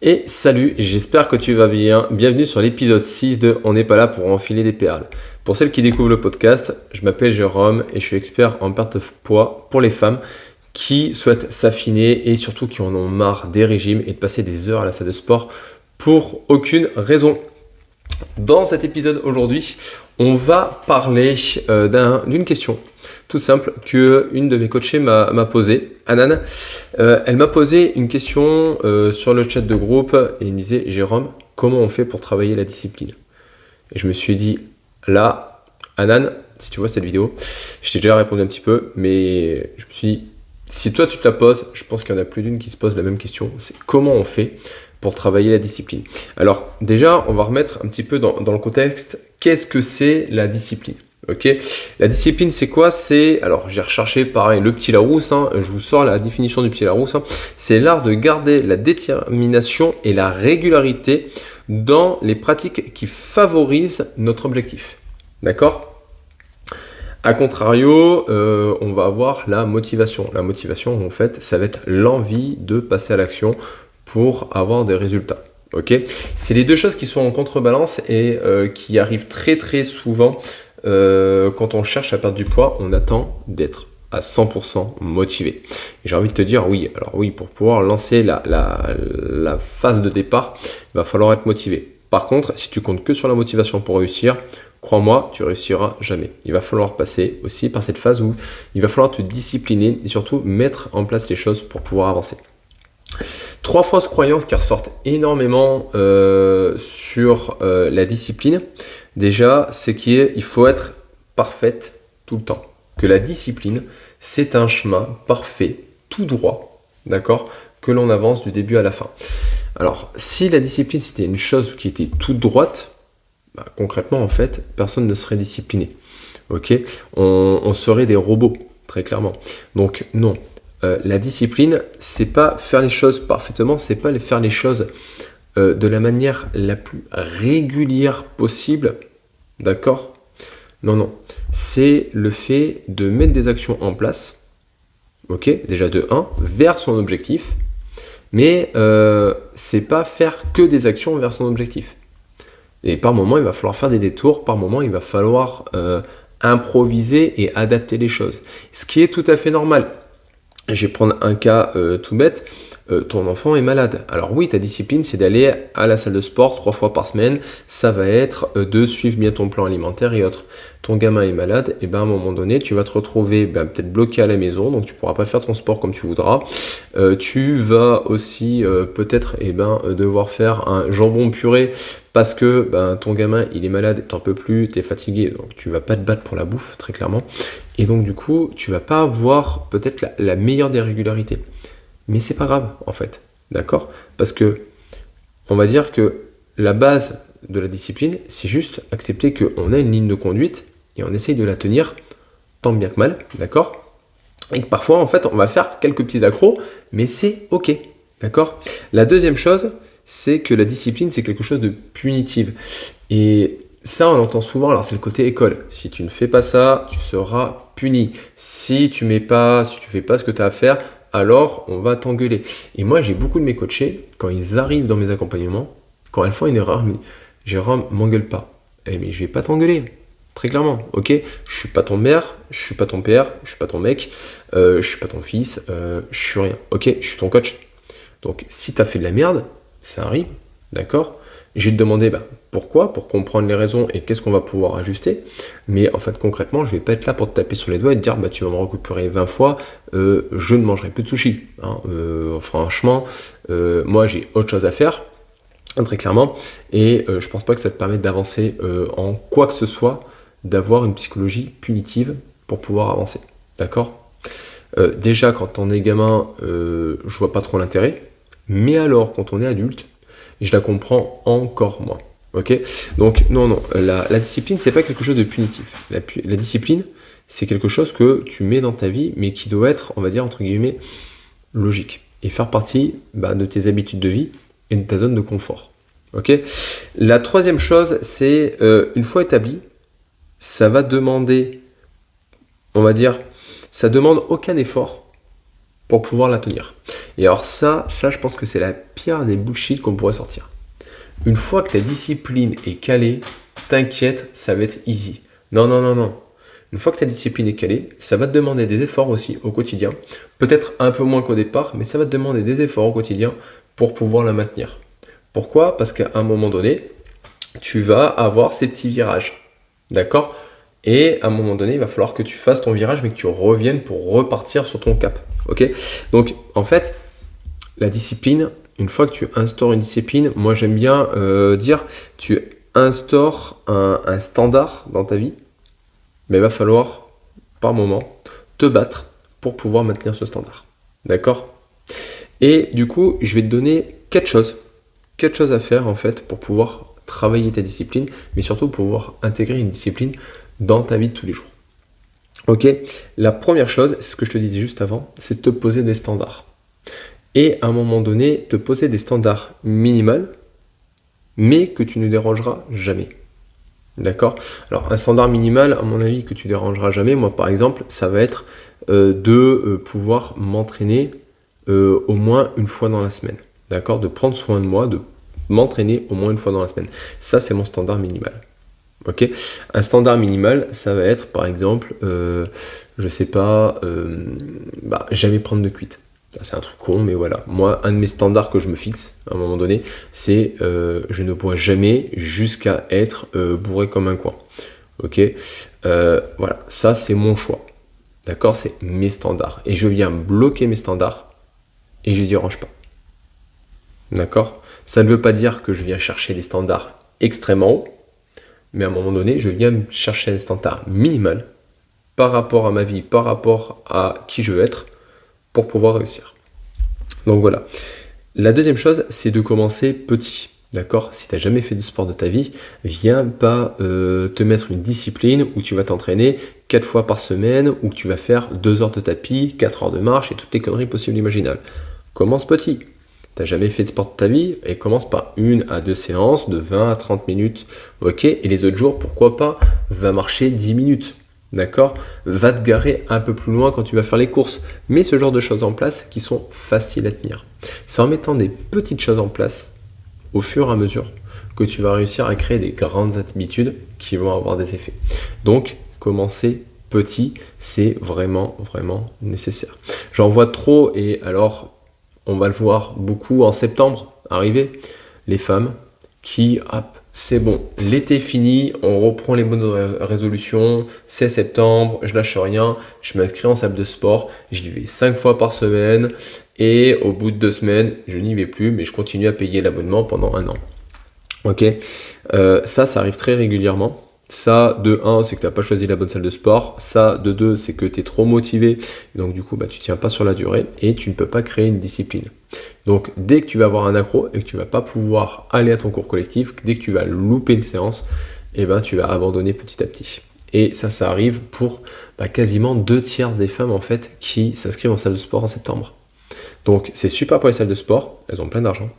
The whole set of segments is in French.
Et salut, j'espère que tu vas bien. Bienvenue sur l'épisode 6 de On n'est pas là pour enfiler des perles. Pour celles qui découvrent le podcast, je m'appelle Jérôme et je suis expert en perte de poids pour les femmes qui souhaitent s'affiner et surtout qui en ont marre des régimes et de passer des heures à la salle de sport pour aucune raison. Dans cet épisode aujourd'hui, on va parler d'une question toute simple qu'une de mes coachées m'a posée, Anan. Elle m'a posé une question sur le chat de groupe et elle me disait: Jérôme, comment on fait pour travailler la discipline? Et je me suis dit, là, Anan, si tu vois cette vidéo, je t'ai déjà répondu un petit peu, mais je me suis dit, si toi tu te la poses, je pense qu'il y en a plus d'une qui se pose la même question, c'est comment on fait pour travailler la discipline. Alors déjà, on va remettre un petit peu dans le contexte, qu'est-ce que c'est la discipline? Ok, la discipline c'est quoi? Alors j'ai recherché pareil le petit Larousse, je vous sors la définition du petit Larousse, c'est l'art de garder la détermination et la régularité dans les pratiques qui favorisent notre objectif. D'accord? A contrario, on va avoir la motivation. La motivation, en fait, ça va être l'envie de passer à l'action pour avoir des résultats. Ok, c'est les deux choses qui sont en contrebalance et qui arrivent très très souvent quand on cherche à perdre du poids. On attend d'être à 100% motivé. Et j'ai envie de te dire oui. Alors oui, pour pouvoir lancer la phase de départ, il va falloir être motivé. Par contre, si tu comptes que sur la motivation pour réussir, crois-moi, tu réussiras jamais. Il va falloir passer aussi par cette phase où il va falloir te discipliner et surtout mettre en place les choses pour pouvoir avancer. 3 fausses croyances qui ressortent énormément sur la discipline. Déjà, c'est qu'il faut être parfaite tout le temps. Que la discipline, c'est un chemin parfait, tout droit, d'accord, que l'on avance du début à la fin. Alors, si la discipline, c'était une chose qui était toute droite, concrètement, en fait, personne ne serait discipliné. Ok, on serait des robots, très clairement. Donc, non. La discipline, c'est pas faire les choses parfaitement, c'est pas faire les choses de la manière la plus régulière possible, d'accord? Non, non. C'est le fait de mettre des actions en place, ok? Déjà de 1, vers son objectif, mais c'est pas faire que des actions vers son objectif. Et par moment, il va falloir faire des détours, par moment, il va falloir improviser et adapter les choses. Ce qui est tout à fait normal. Je vais prendre un cas tout bête. Ton enfant est malade. Alors oui, ta discipline, c'est d'aller à la salle de sport 3 fois par semaine. Ça va être de suivre bien ton plan alimentaire et autres. Ton gamin est malade, et à un moment donné, tu vas te retrouver peut-être bloqué à la maison, donc tu ne pourras pas faire ton sport comme tu voudras. Tu vas aussi peut-être devoir faire un jambon purée parce que ton gamin il est malade, t'en peux plus, t'es fatigué, donc tu vas pas te battre pour la bouffe, très clairement. Et donc du coup, tu vas pas avoir peut-être la meilleure des régularités. Mais c'est pas grave en fait, d'accord? Parce que on va dire que la base de la discipline, c'est juste accepter qu'on a une ligne de conduite et on essaye de la tenir tant bien que mal, d'accord? Et que parfois en fait on va faire quelques petits accros, mais c'est ok, d'accord? La deuxième chose, c'est que la discipline c'est quelque chose de punitive. Et ça on entend souvent, alors c'est le côté école. Si tu ne fais pas ça, tu seras puni. Si tu fais pas ce que tu as à faire, alors on va t'engueuler. Et moi j'ai beaucoup de mes coachés, quand ils arrivent dans mes accompagnements, quand elles font une erreur, ils me disent: Jérôme, m'engueule pas. Eh mais je vais pas t'engueuler, très clairement, ok? Je suis pas ton mère, je suis pas ton père, je suis pas ton mec, je suis pas ton fils, je suis rien, ok? Je suis ton coach. Donc si tu as fait de la merde, ça arrive, d'accord? Je vais te demander pourquoi, pour comprendre les raisons et qu'est-ce qu'on va pouvoir ajuster. Mais en fait, concrètement, je vais pas être là pour te taper sur les doigts et te dire tu vas me récupérer 20 fois, je ne mangerai plus de sushi. Franchement, moi j'ai autre chose à faire, très clairement, et je pense pas que ça te permette d'avancer en quoi que ce soit, d'avoir une psychologie punitive pour pouvoir avancer. D'accord? Déjà, quand on est gamin, je vois pas trop l'intérêt, mais alors quand on est adulte, je la comprends encore moins. Ok? Donc non, la discipline, c'est pas quelque chose de punitif. La discipline, c'est quelque chose que tu mets dans ta vie, mais qui doit être, on va dire, entre guillemets, logique. Et faire partie de tes habitudes de vie et de ta zone de confort. Ok? La troisième chose, c'est, une fois établi, ça va demander, on va dire, ça demande aucun effort pour pouvoir la tenir. Et alors ça je pense que c'est la pire des bullshit qu'on pourrait sortir. Une fois que ta discipline est calée, t'inquiète, ça va être easy. Non. Une fois que ta discipline est calée, ça va te demander des efforts aussi au quotidien. Peut-être un peu moins qu'au départ, mais ça va te demander des efforts au quotidien pour pouvoir la maintenir. Pourquoi ? Parce qu'à un moment donné, tu vas avoir ces petits virages. D'accord ? Et à un moment donné, il va falloir que tu fasses ton virage, mais que tu reviennes pour repartir sur ton cap. Ok ? Donc, en fait, la discipline, une fois que tu instaures une discipline, moi j'aime bien dire, tu instaures un standard dans ta vie, mais il va falloir, par moment, te battre pour pouvoir maintenir ce standard. D'accord ? Et du coup, je vais te donner 4 choses à faire en fait pour pouvoir travailler ta discipline, mais surtout pour pouvoir intégrer une discipline dans ta vie de tous les jours. Ok ? La première chose, c'est ce que je te disais juste avant, c'est de te poser des standards. Et à un moment donné, te poser des standards minimaux, mais que tu ne dérangeras jamais. D'accord ? Alors, un standard minimal, à mon avis, que tu dérangeras jamais, moi par exemple, ça va être de pouvoir m'entraîner au moins une fois dans la semaine. D'accord ? De prendre soin de moi, de m'entraîner au moins une fois dans la semaine. Ça, c'est mon standard minimal. Ok ? Un standard minimal, ça va être par exemple, jamais prendre de cuite. C'est un truc con, mais voilà. Moi, un de mes standards que je me fixe à un moment donné, c'est je ne bois jamais jusqu'à être bourré comme un coin. Ok ? Voilà, ça c'est mon choix. D'accord ? C'est mes standards. Et je viens bloquer mes standards et je les dérange pas. D'accord ? Ça ne veut pas dire que je viens chercher des standards extrêmement hauts, mais à un moment donné, je viens chercher un standard minimal par rapport à ma vie, par rapport à qui je veux être, pour pouvoir réussir. Donc voilà. La deuxième chose, c'est de commencer petit. D'accord ? Si tu n'as jamais fait de sport de ta vie, viens pas te mettre une discipline où tu vas t'entraîner 4 fois par semaine, où tu vas faire 2 heures de tapis, 4 heures de marche et toutes les conneries possibles et imaginables. Commence petit. Tu n'as jamais fait de sport de ta vie et commence par 1 à 2 séances de 20 à 30 minutes. Ok ? Et les autres jours, pourquoi pas, va marcher 10 minutes. D'accord ? Va te garer un peu plus loin quand tu vas faire les courses. Mets ce genre de choses en place qui sont faciles à tenir. C'est en mettant des petites choses en place, au fur et à mesure, que tu vas réussir à créer des grandes habitudes qui vont avoir des effets. Donc, commencer petit, c'est vraiment, vraiment nécessaire. J'en vois trop, et alors, on va le voir beaucoup en septembre arriver, les femmes qui, hop, c'est bon, l'été est fini, on reprend les bonnes résolutions, c'est septembre, je lâche rien, je m'inscris en salle de sport, j'y vais 5 fois par semaine et au bout de 2 semaines, je n'y vais plus, mais je continue à payer l'abonnement pendant 1 an. Ok, ça arrive très régulièrement. Ça, de 1, c'est que tu n'as pas choisi la bonne salle de sport. Ça, de 2, c'est que tu es trop motivé. Donc du coup, tu ne tiens pas sur la durée et tu ne peux pas créer une discipline. Donc dès que tu vas avoir un accro et que tu ne vas pas pouvoir aller à ton cours collectif, dès que tu vas louper une séance, tu vas abandonner petit à petit. Et ça arrive pour quasiment 2/3 des femmes en fait qui s'inscrivent en salle de sport en septembre. Donc c'est super pour les salles de sport, elles ont plein d'argent.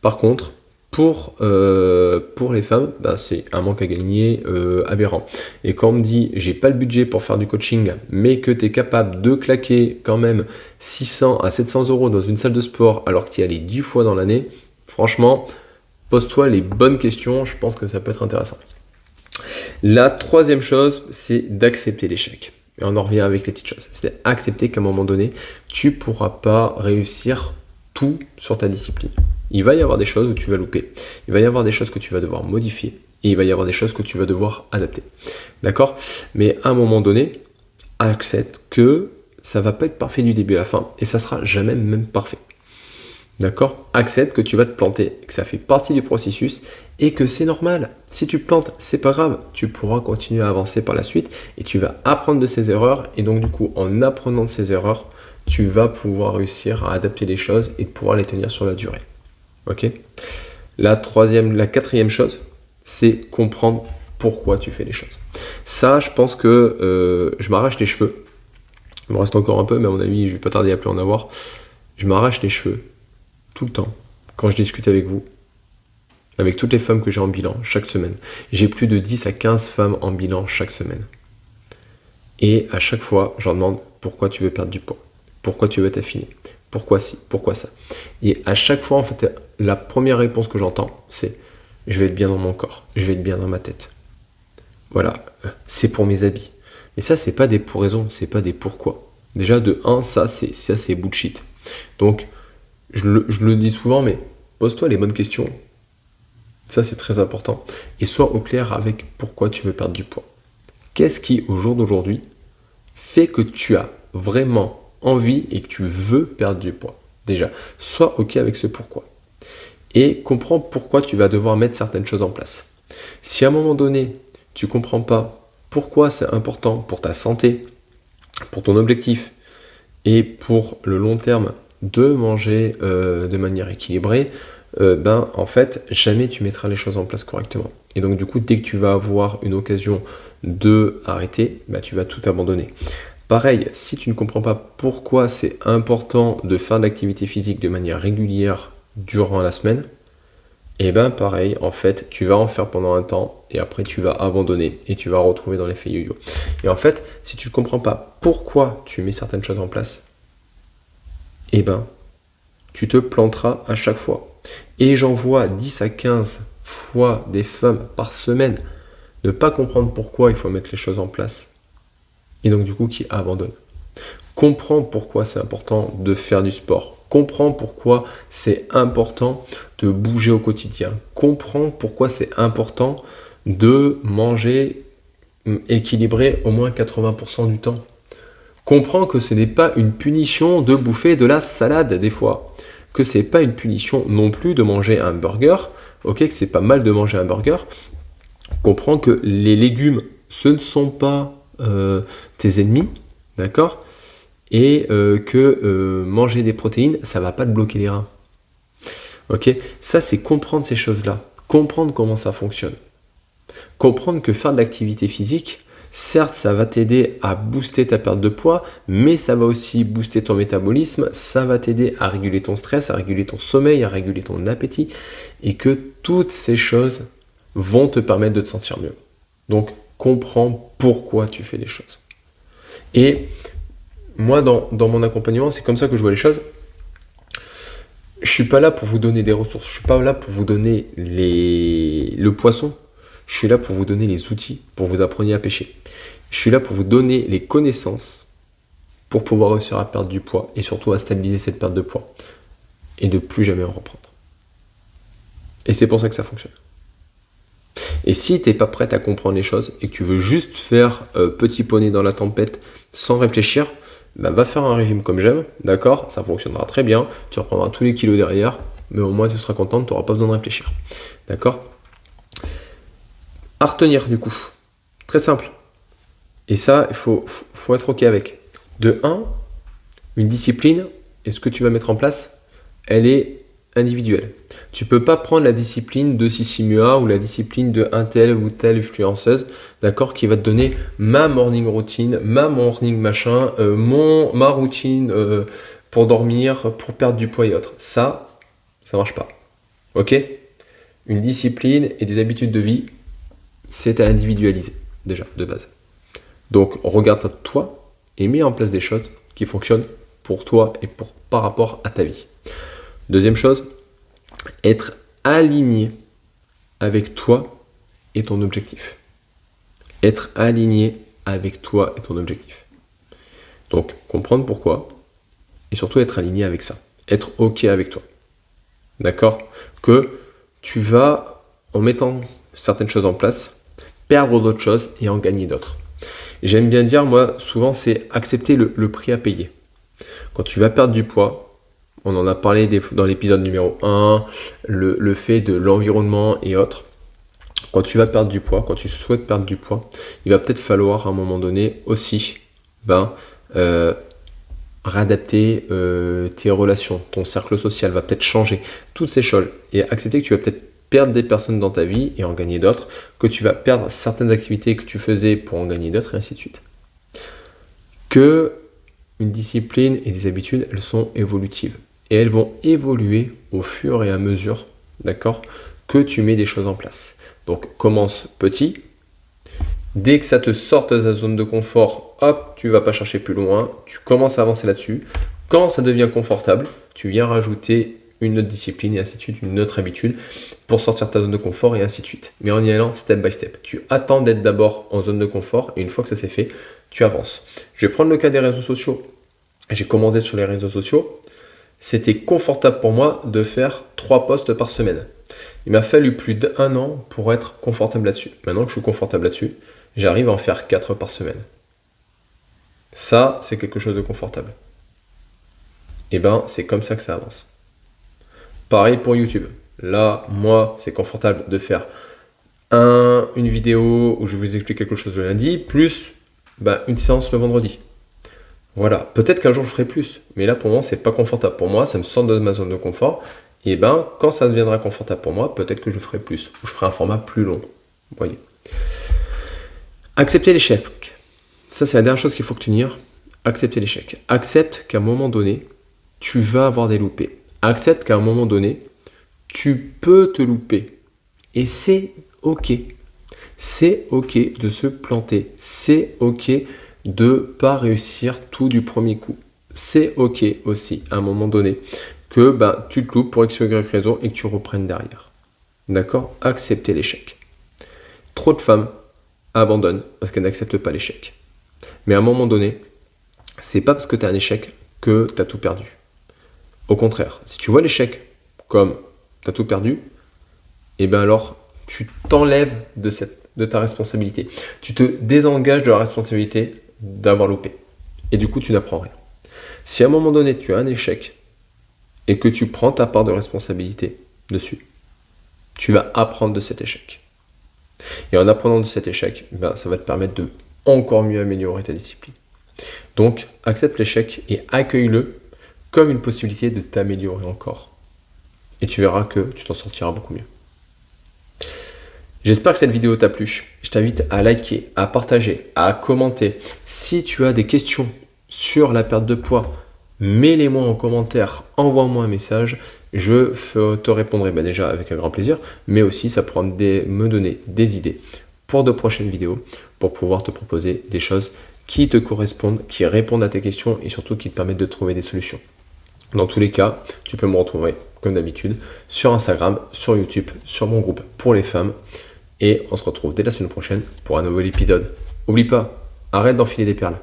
Par contre, pour les femmes, c'est un manque à gagner aberrant. Et quand on me dit j'ai pas le budget pour faire du coaching, mais que tu es capable de claquer quand même 600 à 700 euros dans une salle de sport alors que tu y allais 10 fois dans l'année, franchement, pose-toi les bonnes questions, je pense que ça peut être intéressant. La troisième chose, c'est d'accepter l'échec. Et on en revient avec les petites choses. C'est accepter qu'à un moment donné, tu ne pourras pas réussir tout sur ta discipline. Il va y avoir des choses où tu vas louper. Il va y avoir des choses que tu vas devoir modifier. Et il va y avoir des choses que tu vas devoir adapter. D'accord ? Mais à un moment donné, accepte que ça ne va pas être parfait du début à la fin. Et ça ne sera jamais même parfait. D'accord ? Accepte que tu vas te planter, que ça fait partie du processus et que c'est normal. Si tu te plantes, c'est pas grave. Tu pourras continuer à avancer par la suite et tu vas apprendre de ces erreurs. Et donc du coup, en apprenant de ces erreurs, tu vas pouvoir réussir à adapter les choses et de pouvoir les tenir sur la durée. Ok ? La quatrième chose, c'est comprendre pourquoi tu fais les choses. Ça, je pense que je m'arrache les cheveux. Il me reste encore un peu, mais à mon avis, je vais pas tarder à plus en avoir. Je m'arrache les cheveux tout le temps quand je discute avec vous, avec toutes les femmes que j'ai en bilan chaque semaine. J'ai plus de 10 à 15 femmes en bilan chaque semaine. Et à chaque fois, je leur demande pourquoi tu veux perdre du poids. Pourquoi tu veux t'affiner? Pourquoi ci? Pourquoi ça? Et à chaque fois, en fait, la première réponse que j'entends, c'est je vais être bien dans mon corps, je vais être bien dans ma tête. Voilà, c'est pour mes habits. Mais ça, c'est pas des pour raisons, c'est pas des pourquoi. Déjà, de 1, ça c'est bullshit. Donc, je le dis souvent, mais pose-toi les bonnes questions. Ça, c'est très important. Et sois au clair avec pourquoi tu veux perdre du poids. Qu'est-ce qui, au jour d'aujourd'hui, fait que tu as vraiment envie et que tu veux perdre du poids? Déjà, sois OK avec ce pourquoi. Et comprends pourquoi tu vas devoir mettre certaines choses en place. Si à un moment donné, tu ne comprends pas pourquoi c'est important pour ta santé, pour ton objectif et pour le long terme de manger de manière équilibrée, en fait, jamais tu mettras les choses en place correctement. Et donc, du coup, dès que tu vas avoir une occasion de arrêter, tu vas tout abandonner. Pareil, si tu ne comprends pas pourquoi c'est important de faire de l'activité physique de manière régulière durant la semaine, pareil, en fait, tu vas en faire pendant un temps et après tu vas abandonner et tu vas retrouver dans l'effet yo-yo. Et en fait, si tu ne comprends pas pourquoi tu mets certaines choses en place, tu te planteras à chaque fois. Et j'en vois 10 à 15 fois des femmes par semaine ne pas comprendre pourquoi il faut mettre les choses en place. Et donc du coup, qui abandonnent. Comprends pourquoi c'est important de faire du sport. Comprends pourquoi c'est important de bouger au quotidien. Comprends pourquoi c'est important de manger équilibré au moins 80% du temps. Comprends que ce n'est pas une punition de bouffer de la salade des fois. Que c'est pas une punition non plus de manger un burger. Ok, que c'est pas mal de manger un burger. Comprends que les légumes, ce ne sont pas tes ennemis. D'accord? Et que manger des protéines, ça va pas te bloquer les reins. Ok, ça c'est comprendre ces choses-là, comprendre comment ça fonctionne, comprendre que faire de l'activité physique, certes ça va t'aider à booster ta perte de poids, mais ça va aussi booster ton métabolisme, ça va t'aider à réguler ton stress, à réguler ton sommeil, à réguler ton appétit, et que toutes ces choses vont te permettre de te sentir mieux. Donc comprends pourquoi tu fais les choses. Et moi, dans mon accompagnement, c'est comme ça que je vois les choses. Je suis pas là pour vous donner des ressources. Je suis pas là pour vous donner le poisson. Je suis là pour vous donner les outils pour vous apprendre à pêcher. Je suis là pour vous donner les connaissances pour pouvoir réussir à perdre du poids et surtout à stabiliser cette perte de poids et de plus jamais en reprendre. Et c'est pour ça que ça fonctionne. Et si tu n'es pas prête à comprendre les choses et que tu veux juste faire petit poney dans la tempête sans réfléchir, va faire un régime comme j'aime, d'accord? Ça fonctionnera très bien, tu reprendras tous les kilos derrière, mais au moins tu seras content, tu n'auras pas besoin de réfléchir, d'accord? À retenir du coup, très simple, et ça, il faut être ok avec. De 1, une discipline, et ce que tu vas mettre en place, elle est individuelle. Tu peux pas prendre la discipline de Sissi Mua ou la discipline de un tel ou telle influenceuse, d'accord, qui va te donner ma morning routine, ma morning machin, ma routine pour dormir, pour perdre du poids et autres. Ça marche pas. Ok? Une discipline et des habitudes de vie, c'est à individualiser, déjà, de base. Donc, regarde toi et mets en place des choses qui fonctionnent pour toi et par rapport à ta vie. Deuxième chose, être aligné avec toi et ton objectif. Être aligné avec toi et ton objectif. Donc, comprendre pourquoi et surtout être aligné avec ça. Être OK avec toi. D'accord? Que tu vas, en mettant certaines choses en place, perdre d'autres choses et en gagner d'autres. J'aime bien dire, moi, souvent, c'est accepter le prix à payer. Quand tu vas perdre du poids, on en a parlé dans l'épisode numéro 1, le fait de l'environnement et autres. Quand tu vas perdre du poids, quand tu souhaites perdre du poids, il va peut-être falloir à un moment donné aussi réadapter tes relations, ton cercle social va peut-être changer, toutes ces choses. Et accepter que tu vas peut-être perdre des personnes dans ta vie et en gagner d'autres, que tu vas perdre certaines activités que tu faisais pour en gagner d'autres, et ainsi de suite. Que une discipline et des habitudes, elles sont évolutives. Et elles vont évoluer au fur et à mesure, d'accord, que tu mets des choses en place. Donc, commence petit. Dès que ça te sort de ta zone de confort, hop, tu ne vas pas chercher plus loin. Tu commences à avancer là-dessus. Quand ça devient confortable, tu viens rajouter une autre discipline et ainsi de suite, une autre habitude pour sortir de ta zone de confort et ainsi de suite. Mais en y allant step by step. Tu attends d'être d'abord en zone de confort et une fois que ça s'est fait, tu avances. Je vais prendre le cas des réseaux sociaux. J'ai commencé sur les réseaux sociaux. C'était confortable pour moi de faire 3 posts par semaine. Il m'a fallu plus d'1 an pour être confortable là-dessus. Maintenant que je suis confortable là-dessus, j'arrive à en faire 4 par semaine. Ça, c'est quelque chose de confortable. Et ben, c'est comme ça que ça avance. Pareil pour YouTube. Là, moi, c'est confortable de faire une vidéo où je vous explique quelque chose le lundi, plus une séance le vendredi. Voilà, peut-être qu'un jour je ferai plus, mais là pour moi c'est pas confortable. Pour moi, ça me sort de ma zone de confort. Et quand ça deviendra confortable pour moi, peut-être que je ferai plus, ou je ferai un format plus long. Vous voyez. Accepter l'échec. Ça, c'est la dernière chose qu'il faut tenir. Accepter l'échec. Accepte qu'à un moment donné, tu vas avoir des loupés. Accepte qu'à un moment donné, tu peux te louper. Et c'est ok. C'est ok de se planter. C'est ok de pas réussir tout du premier coup. C'est ok aussi à un moment donné que tu te loupes pour X ou Y raison et que tu reprennes derrière. D'accord ? Accepter l'échec. Trop de femmes abandonnent parce qu'elles n'acceptent pas l'échec. Mais à un moment donné, c'est pas parce que tu as un échec que tu as tout perdu. Au contraire, si tu vois l'échec comme tu as tout perdu, alors tu t'enlèves de ta responsabilité. Tu te désengages de la responsabilité d'avoir loupé. Et du coup, tu n'apprends rien. Si à un moment donné, tu as un échec et que tu prends ta part de responsabilité dessus, tu vas apprendre de cet échec. Et en apprenant de cet échec, ça va te permettre de encore mieux améliorer ta discipline. Donc, accepte l'échec et accueille-le comme une possibilité de t'améliorer encore. Et tu verras que tu t'en sortiras beaucoup mieux. J'espère que cette vidéo t'a plu. Je t'invite à liker, à partager, à commenter. Si tu as des questions sur la perte de poids, mets-les-moi en commentaire, envoie-moi un message. Je te répondrai déjà avec un grand plaisir, mais aussi ça pourra me donner des idées pour de prochaines vidéos, pour pouvoir te proposer des choses qui te correspondent, qui répondent à tes questions et surtout qui te permettent de trouver des solutions. Dans tous les cas, tu peux me retrouver comme d'habitude sur Instagram, sur YouTube, sur mon groupe pour les femmes. Et on se retrouve dès la semaine prochaine pour un nouvel épisode. N'oublie pas, arrête d'enfiler des perles.